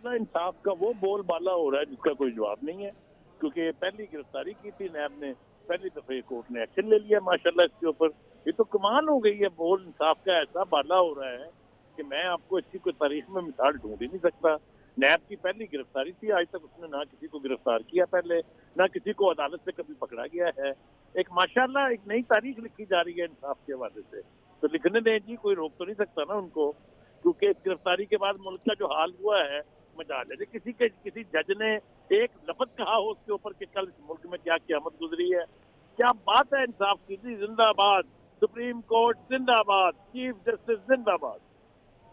माशाल्लाह इंसाफ का वो बोलबाला हो रहा है जिसका कोई जवाब नहीं है, क्योंकि पहली गिरफ्तारी की थी नैब ने, पहली दफे कोर्ट ने एक्शन ले लिया माशाल्लाह इसके ऊपर। ये तो कमाल हो गई है, बोल इंसाफ का ऐसा बाला हो रहा है कि मैं आपको इसकी कोई तारीख में मिसाल ढूंढ ही नहीं सकता। नैब की पहली गिरफ्तारी थी, आज तक उसने ना किसी को गिरफ्तार किया पहले, ना किसी को अदालत से कभी पकड़ा गया है। एक माशाल्लाह एक नई तारीख लिखी जा रही है इंसाफ के हवाले से, तो लिखने दें जी, कोई रोक तो नहीं सकता ना उनको, क्योंकि इस गिरफ्तारी के बाद मुल्क का जो हाल हुआ है मजा ले। किसी जज ने एक लफ्ज कहा हो उसके ऊपर कि कल इस मुल्क में क्या क़यामत गुजरी है। क्या बात है इंसाफ की जी, जिंदाबाद सुप्रीम कोर्ट, जिंदाबाद चीफ जस्टिस, जिंदाबाद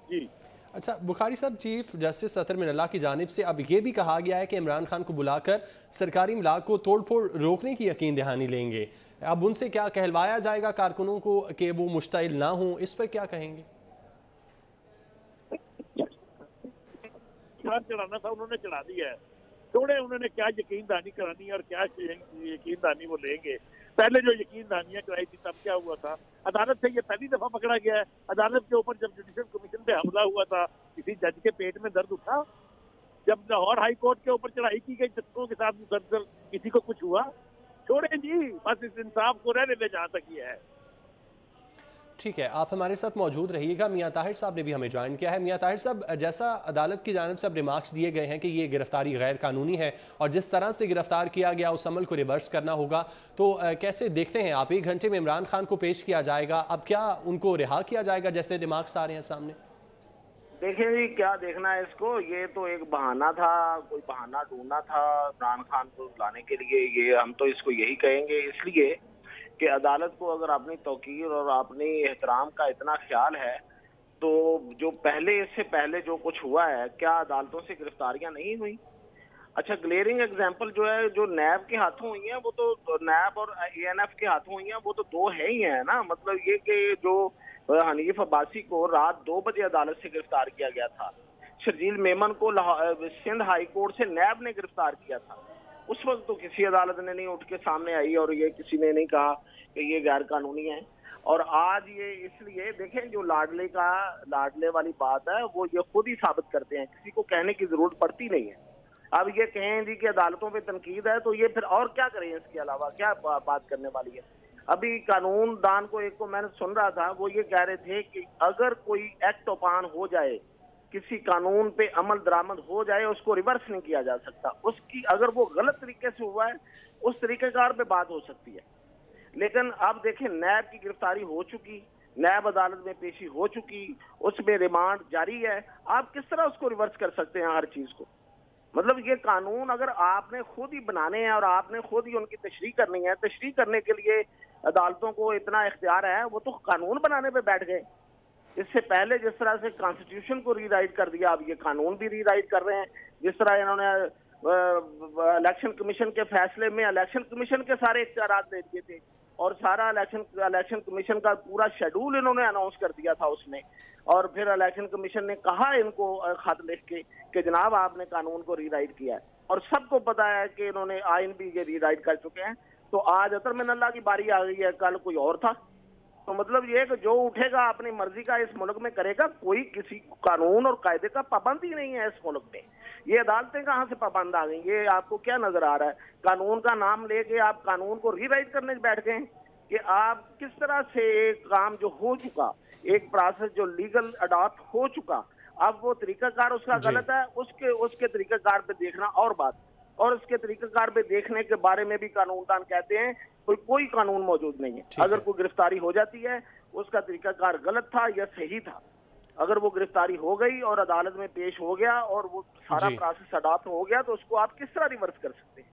जी। अच्छा बुखारी साहब, चीफ जस्टिस अतर मिनल्लाह की जानिब से अब ये भी कहा गया है कि इमरान खान को बुलाकर सरकारी इमलाक को तोड़ फोड़ रोकने की यकीन दहानी लेंगे। अब उनसे क्या कहलवाया जाएगा कारकुनों को कि वो मुश्तइल ना हो, इस पर क्या कहेंगे? चढ़ाना था उन्होंने चढ़ा दिया है, थोड़े उन्होंने क्या यकीन दहानी करानी है और क्या यकीन दहानी वो लेंगे। पहले जो यकीन दहानियां कराई थी तब क्या हुआ था, अदालत से ये पहली दफा पकड़ा गया है। अदालत के ऊपर जब जुडिशल कमीशन पे हमला हुआ था, किसी जज के पेट में दर्द उठा? जब लाहौर हाई कोर्ट के ऊपर चढ़ाई की गई जजों के साथ मुसलसल, किसी को कुछ हुआ? छोड़े जी, बस इस इंसाफ को रहने दे जहां तक ये है। ठीक है, आप हमारे साथ मौजूद रहिएगा। मियां ताहिर साहब ने भी हमें ज्वाइन किया है। मियां ताहिर साहब, जैसा अदालत की जानिब से अब रिमार्क्स दिए गए हैं कि ये गिरफ्तारी गैर कानूनी है और जिस तरह से गिरफ्तार किया गया उस अमल को रिवर्स करना होगा, तो कैसे देखते हैं आप? 1 घंटे में इमरान खान को पेश किया जाएगा, अब क्या उनको रिहा किया जाएगा जैसे रिमार्क्स आ रहे हैं सामने? देखिए जी, क्या देखना है इसको, ये तो एक बहाना था, कोई बहाना ढूंढना था इमरान खान को लाने के लिए। ये हम तो इसको यही कहेंगे, इसलिए कि अदालत को अगर अपनी तौकीर और अपनी एहतराम का इतना ख्याल है, तो जो पहले, इससे पहले जो कुछ हुआ है, क्या अदालतों से गिरफ्तारियां नहीं हुई? अच्छा, ग्लेयरिंग एग्जांपल जो है, जो नैब के हाथों हुई है, वो तो नैब और एएनएफ के हाथों हुई है, वो तो दो है ही है ना। मतलब ये कि जो हनीफ अब्बासी को रात 2 बजे अदालत से गिरफ्तार किया गया था, शर्जील मेमन को सिंध हाई कोर्ट से नैब ने गिरफ्तार किया था, उस वक्त तो किसी अदालत ने नहीं उठ के सामने आई और ये किसी ने नहीं कहा कि ये गैर कानूनी है। और आज ये इसलिए देखें, जो लाडले वाली बात है, वो ये खुद ही साबित करते हैं, किसी को कहने की जरूरत पड़ती नहीं है। अब ये कहें जी कि अदालतों पे तनकीद है, तो ये फिर और क्या करें, इसके अलावा क्या बात करने वाली है? अभी कानून दान को एक को मैंने सुन रहा था, वो ये कह रहे थे कि अगर कोई एक्ट ओपान हो जाए, किसी कानून पे अमल दरामद हो जाए, उसको रिवर्स नहीं किया जा सकता। उसकी अगर वो गलत तरीके से हुआ है, उस तरीकेकार पे बात हो सकती है। लेकिन अब देखें, नैब की गिरफ्तारी हो चुकी, नैब अदालत में पेशी हो चुकी, उसमें रिमांड जारी है, आप किस तरह उसको रिवर्स कर सकते हैं हर चीज को? मतलब ये कानून अगर आपने खुद ही बनाने हैं और आपने खुद ही उनकी तशरीह करनी है, तशरीह करने के लिए अदालतों को इतना इख्तियार है, वो तो कानून बनाने पे बैठ गए। इससे पहले जिस तरह से कॉन्स्टिट्यूशन को रीराइट कर दिया, अब ये कानून भी रीराइट कर रहे हैं। जिस तरह इन्होंने इलेक्शन कमीशन के फैसले में इलेक्शन कमीशन के सारे इख्तियार दे दिए थे और सारा इलेक्शन कमीशन का पूरा शेड्यूल इन्होंने अनाउंस कर दिया था उसमें। और फिर इलेक्शन कमीशन ने कहा इनको खत लिख के कि जनाब आपने कानून को रीराइट किया है, और सबको पता है कि इन्होंने आइन भी ये रीराइट कर चुके हैं। तो आज अतर मिनल्लाह की बारी आ गई है, कल कोई और था। तो मतलब ये कि जो उठेगा अपनी मर्जी का इस मुल्क में करेगा, कोई किसी कानून और कायदे का पाबंद ही नहीं है इस मुल्क में। ये अदालतें कहाँ से पाबंद आ गई? ये आपको क्या नजर आ रहा है? कानून का नाम लेके आप कानून को रीराइट करने बैठ गए कि आप किस तरह से एक काम जो हो चुका, एक प्रोसेस जो लीगल अडॉप्ट हो चुका, अब वो तरीकाकार उसका गलत है, उसके तरीकाकार पे देखना और बात, और उसके तरीकाकार पे देखने के बारे में भी कानूनदान कहते हैं कोई कानून मौजूद नहीं है। अगर कोई गिरफ्तारी हो जाती है, उसका तरीकाकार गलत था या सही था, अगर वो गिरफ्तारी हो गई और अदालत में पेश हो गया और वो सारा प्रोसेस अडॉप्ट हो गया, तो उसको आप किस तरह रिवर्स कर सकते हैं?